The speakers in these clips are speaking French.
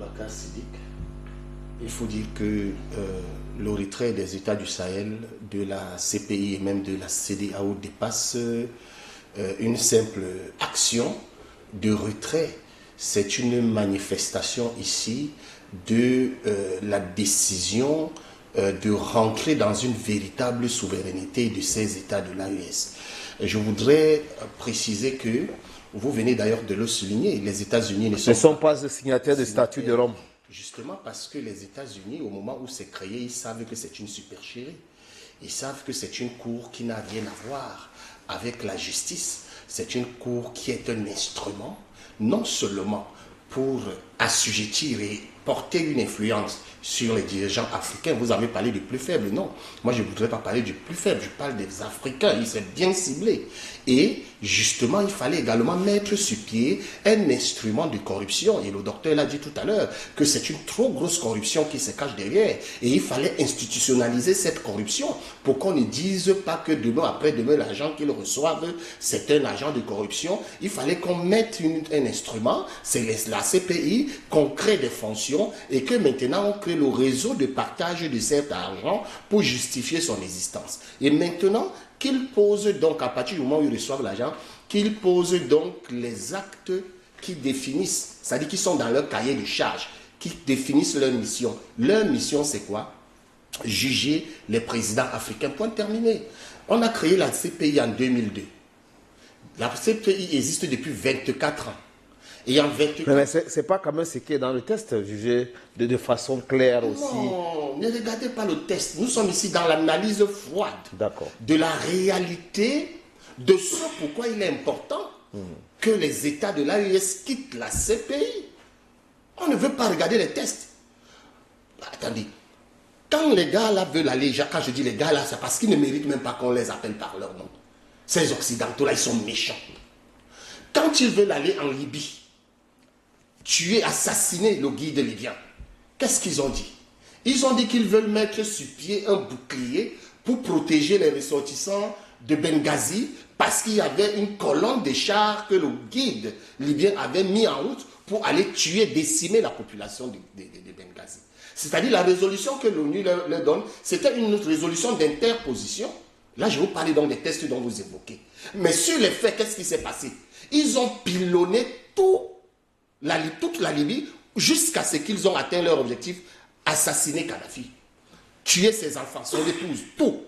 Boubacar Siddiq. Il faut dire que le retrait des États du Sahel, de la CPI et même de la CEDEAO dépasse une simple action de retrait. C'est une manifestation ici de la décision de rentrer dans une véritable souveraineté de ces États de l'AES. Je voudrais préciser que, vous venez d'ailleurs de le souligner, les États-Unis ne sont pas signataires du statut de Rome. Justement parce que les États-Unis, au moment où c'est créé, ils savent que c'est une supercherie. Ils savent que c'est une cour qui n'a rien à voir avec la justice. C'est une cour qui est un instrument, non seulement pour assujettir et porter une influence sur les dirigeants africains. Vous avez parlé du plus faible, non. Moi, je ne voudrais pas parler du plus faible, je parle des Africains, ils sont bien ciblés. Et justement, il fallait également mettre sur pied un instrument de corruption. Et le docteur l'a dit tout à l'heure, que c'est une trop grosse corruption qui se cache derrière. Et il fallait institutionnaliser cette corruption pour qu'on ne dise pas que demain, après-demain, l'argent qu'ils reçoivent, c'est un agent de corruption. Il fallait qu'on mette un instrument, c'est la CPI, qu'on crée des fonctions et que maintenant on crée le réseau de partage de cet argent pour justifier son existence. Et maintenant, qu'ils posent donc, à partir du moment où ils reçoivent l'argent, qu'ils posent donc les actes qui définissent, c'est-à-dire qui sont dans leur cahier de charge, qui définissent leur mission. Leur mission, c'est quoi? Juger les présidents africains. Point terminé. On a créé la CPI en 2002. La CPI existe depuis 24 ans. Et en 24... Mais ce n'est pas quand même ce qui est dans le test, jugé de façon claire aussi. Non, ne regardez pas le test. Nous sommes ici dans l'analyse froide de la réalité, de ce pourquoi il est important que les États de l'AES quittent la CPI. On ne veut pas regarder les tests. Attendez, quand les gars là veulent aller, quand je dis les gars là, c'est parce qu'ils ne méritent même pas qu'on les appelle par leur nom. Ces Occidentaux là, ils sont méchants. Quand ils veulent aller en Libye, tuer, assassiner le guide libyen, qu'est-ce qu'ils ont dit? Ils ont dit qu'ils veulent mettre sur pied un bouclier pour protéger les ressortissants de Benghazi parce qu'il y avait une colonne de chars que le guide libyen avait mis en route pour aller tuer, décimer la population de Benghazi. C'est-à-dire la résolution que l'ONU leur donne, c'était une résolution d'interposition. Là, je vais vous parler donc des tests dont vous évoquez. Mais sur les faits, qu'est-ce qui s'est passé? Ils ont pilonné toute la Libye jusqu'à ce qu'ils ont atteint leur objectif, assassiner Kadhafi, tuer ses enfants, son épouse, tout.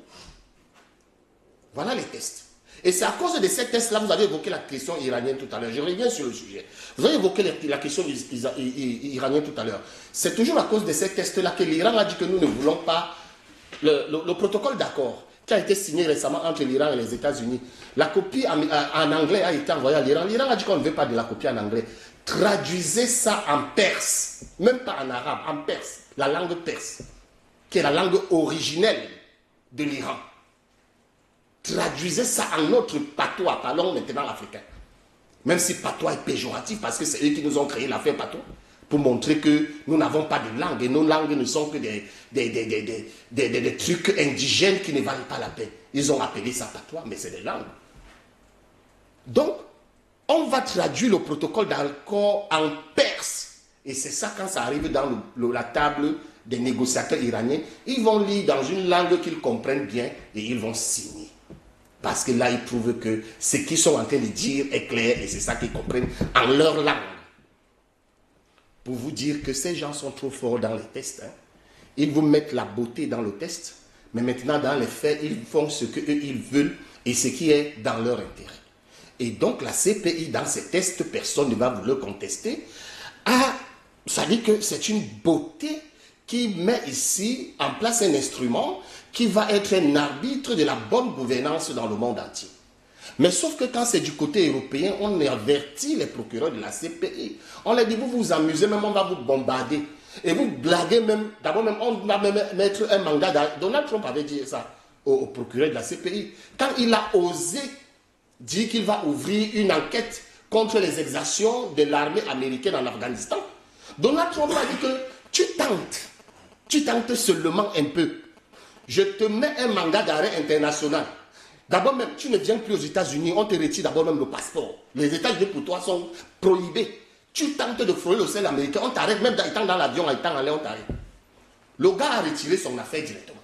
Voilà les tests. Et c'est à cause de ces tests-là, vous avez évoqué la question iranienne tout à l'heure. Je reviens sur le sujet. Vous avez évoqué la question iranienne tout à l'heure. C'est toujours à cause de ces tests-là que l'Iran a dit que nous ne voulons pas le protocole d'accord qui a été signé récemment entre l'Iran et les États-Unis. La copie en anglais a été envoyée à l'Iran. L'Iran a dit qu'on ne veut pas de la copie en anglais. Traduisez ça en perse, même pas en arabe, en perse, la langue perse, qui est la langue originelle de l'Iran. Traduisez ça en notre patois, parlons maintenant l'africain. Même si patois est péjoratif, parce que c'est eux qui nous ont créé l'affaire patois, pour montrer que nous n'avons pas de langue, et nos langues ne sont que des trucs indigènes qui ne valent pas la peine. Ils ont appelé ça patois, mais c'est des langues. Donc, on va traduire le protocole d'accord en perse. Et c'est ça, quand ça arrive dans la table des négociateurs iraniens, ils vont lire dans une langue qu'ils comprennent bien et ils vont signer. Parce que là, ils trouvent que ce qu'ils sont en train de dire est clair et c'est ça qu'ils comprennent en leur langue. Pour vous dire que ces gens sont trop forts dans les tests. Ils vous mettent la beauté dans le test, mais maintenant, dans les faits, ils font ce qu'eux, ils veulent et ce qui est dans leur intérêt. Et donc, la CPI, dans ces tests, personne ne va vous le contester, ça dit que c'est une beauté qui met ici en place un instrument qui va être un arbitre de la bonne gouvernance dans le monde entier. Mais sauf que quand c'est du côté européen, on avertit les procureurs de la CPI. On leur dit, vous vous amusez, même on va vous bombarder. Et vous blaguez même, d'abord même, on va même mettre un mandat. Donald Trump avait dit ça au procureur de la CPI. Quand il a osé dire qu'il va ouvrir une enquête contre les exactions de l'armée américaine en Afghanistan, Donald Trump a dit que tu tentes seulement un peu. Je te mets un mandat d'arrêt international. D'abord même, tu ne viens plus aux États-Unis, on te retire d'abord même le passeport. Les États-Unis pour toi sont prohibés. Tu tentes de frôler le ciel américain, on t'arrête, même étant dans l'avion, étant en l'air, on t'arrête. Le gars a retiré son affaire directement.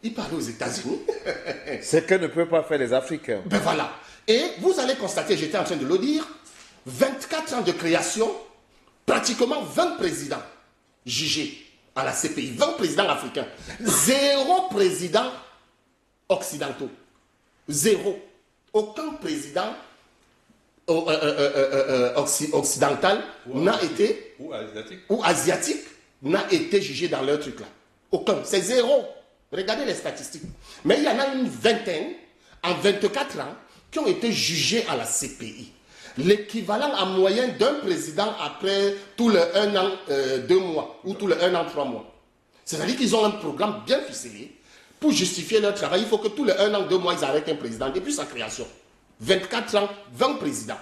Il parlait aux États-Unis. Ce que ne peuvent pas faire les Africains. Ben voilà. Et vous allez constater, j'étais en train de le dire, 24 ans de création, pratiquement 20 présidents jugés à la CPI, 20 présidents africains, 0 président occidentaux. 0. Aucun président occidental n'a été, ou asiatique, n'a été jugé dans leur truc là. Aucun. C'est 0. Regardez les statistiques. Mais il y en a une vingtaine, en 24 ans, qui ont été jugés à la CPI. L'équivalent en moyenne d'un président après tous les 1 an, 2 mois, ou tous les 1 an, 3 mois. C'est-à-dire qu'ils ont un programme bien ficelé. Pour justifier leur travail, il faut que tous les 1 an, 2 mois, ils arrêtent un président depuis sa création. 24 ans, 20 présidents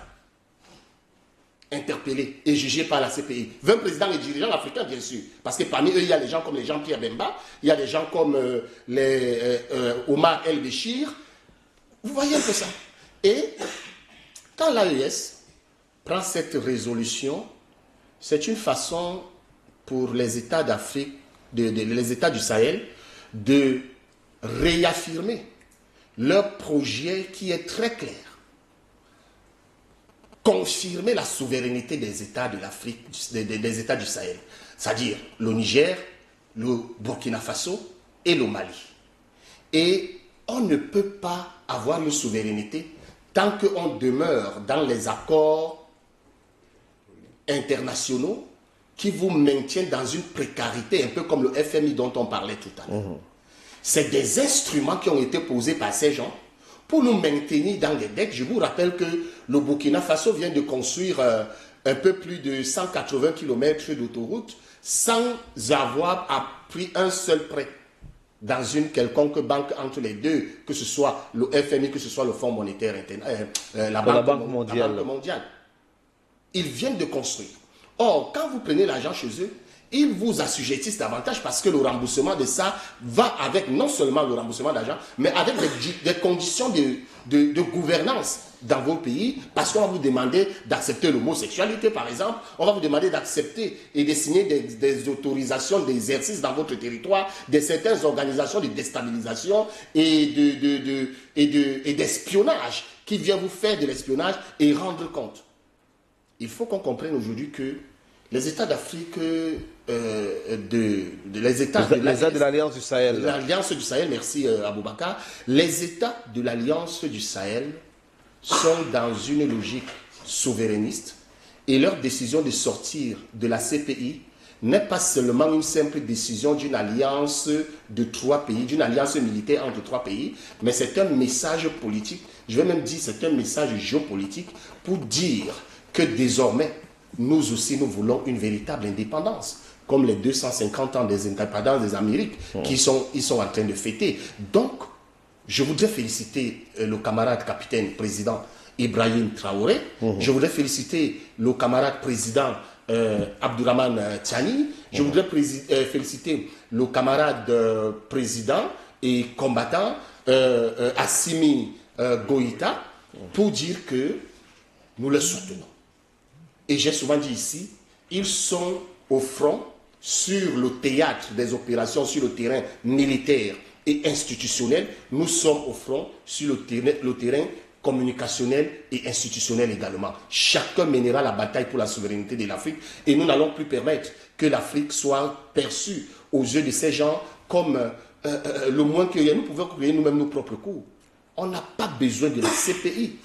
interpellés et jugés par la CPI. 20 présidents et dirigeants africains, bien sûr. Parce que parmi eux, il y a des gens comme les Jean-Pierre Bemba, il y a des gens comme Omar El-Béchir. Vous voyez un peu ça. Et quand l'AES prend cette résolution, c'est une façon pour les États d'Afrique, les États du Sahel, de réaffirmer leur projet qui est très clair. Confirmer la souveraineté des États de l'Afrique, des États du Sahel, c'est-à-dire le Niger, le Burkina Faso et le Mali. Et on ne peut pas avoir une souveraineté tant qu'on demeure dans les accords internationaux qui vous maintiennent dans une précarité, un peu comme le FMI dont on parlait tout à l'heure. C'est des instruments qui ont été posés par ces gens pour nous maintenir dans les dettes. Je vous rappelle que le Burkina Faso vient de construire un peu plus de 180 km d'autoroute sans avoir pris un seul prêt dans une quelconque banque entre les deux, que ce soit le FMI, que ce soit le Fonds monétaire international, la Banque mondiale. Ils viennent de construire. Or, quand vous prenez l'argent chez eux, ils vous assujettissent davantage parce que le remboursement de ça va avec non seulement le remboursement d'argent, mais avec des conditions de gouvernance dans vos pays, parce qu'on va vous demander d'accepter l'homosexualité, par exemple, on va vous demander d'accepter et de signer des autorisations d'exercice dans votre territoire, de certaines organisations de déstabilisation et d'espionnage qui viennent vous faire de l'espionnage et rendre compte. Il faut qu'on comprenne aujourd'hui que les États d'Afrique, les États de l'Alliance du Sahel. L'Alliance du Sahel, merci Aboubakar. Les États de l'Alliance du Sahel sont dans une logique souverainiste et leur décision de sortir de la CPI n'est pas seulement une simple décision d'une alliance de 3 pays, d'une alliance militaire entre 3 pays, mais c'est un message politique, je vais même dire c'est un message géopolitique pour dire que désormais, nous aussi, nous voulons une véritable indépendance, comme les 250 ans des indépendances des Amériques ils sont en train de fêter. Donc, je voudrais féliciter le camarade capitaine président Ibrahim Traoré. Je voudrais féliciter le camarade président Abdourahmane Tiani. Je voudrais féliciter le camarade président et combattant Assimi Goïta pour dire que nous le soutenons. Et j'ai souvent dit ici, ils sont au front sur le théâtre des opérations, sur le terrain militaire et institutionnel. Nous sommes au front sur le terrain communicationnel et institutionnel également. Chacun mènera la bataille pour la souveraineté de l'Afrique et nous n'allons plus permettre que l'Afrique soit perçue aux yeux de ces gens comme le moins que nous pouvons créer nous-mêmes nos propres coups. On n'a pas besoin de la CPI.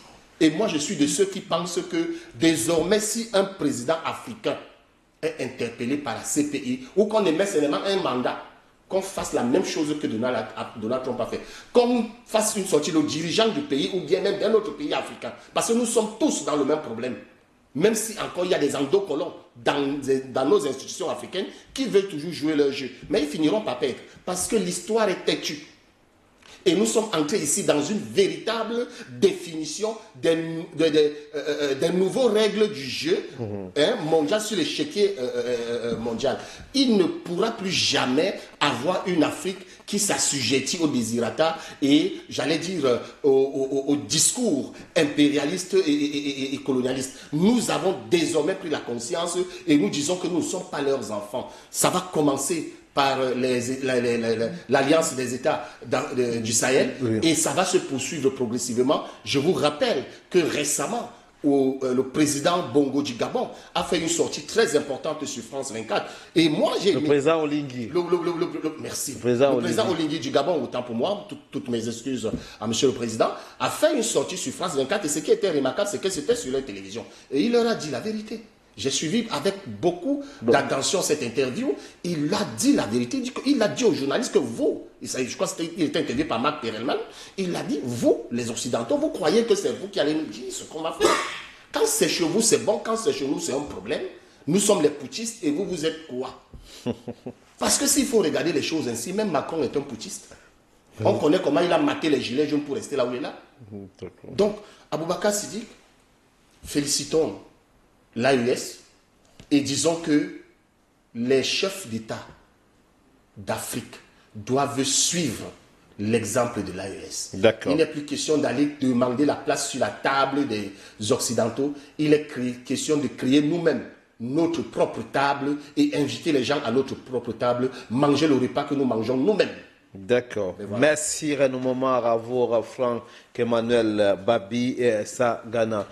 Et moi, je suis de ceux qui pensent que désormais, si un président africain est interpellé par la CPI ou qu'on émet seulement un mandat, qu'on fasse la même chose que Donald Trump a fait. Qu'on fasse une sortie le dirigeant du pays ou bien même d'un autre pays africain. Parce que nous sommes tous dans le même problème. Même si encore il y a des endocolons dans nos institutions africaines qui veulent toujours jouer leur jeu. Mais ils finiront par perdre. Parce que l'histoire est têtue. Et nous sommes entrés ici dans une véritable définition des nouveaux règles du jeu mondial sur l'échiquier mondial. Il ne pourra plus jamais avoir une Afrique qui s'assujettit aux désirata et, j'allais dire, au discours impérialiste et colonialiste. Nous avons désormais pris la conscience et nous disons que nous ne sommes pas leurs enfants. Ça va commencer par l'Alliance des États du Sahel, oui, et ça va se poursuivre progressivement. Je vous rappelle que récemment, le président Bongo du Gabon a fait une sortie très importante sur France 24. Et moi, j'ai... Le président Oligui. Merci. Le président Oligui du Gabon, autant pour moi, toutes mes excuses à monsieur le président, a fait une sortie sur France 24. Et ce qui était remarquable, c'est que c'était sur la télévision. Et il leur a dit la vérité. J'ai suivi avec beaucoup d'attention cette interview. Il a dit la vérité. Il a dit aux journalistes que vous, je crois qu'il était interviewé par Marc Perelman, il a dit, vous, les Occidentaux, vous croyez que c'est vous qui allez nous dire ce qu'on va faire. Quand c'est chez vous, c'est bon. Quand c'est chez nous, c'est un problème. Nous sommes les putschistes et vous, vous êtes quoi? Parce que s'il faut regarder les choses ainsi, même Macron est un putschiste. On connaît comment il a maté les gilets jaunes pour rester là où il est là. Donc, Aboubacar Siddiq, félicitons l'AES et disons que les chefs d'État d'Afrique doivent suivre l'exemple de l'AES. Il n'est plus question d'aller demander la place sur la table des Occidentaux. Il est question de créer nous-mêmes notre propre table et inviter les gens à notre propre table, manger le repas que nous mangeons nous-mêmes. D'accord. Voilà. Merci Renou Momar, Ravour, Franck, Emmanuel Babi et Essa Ghana.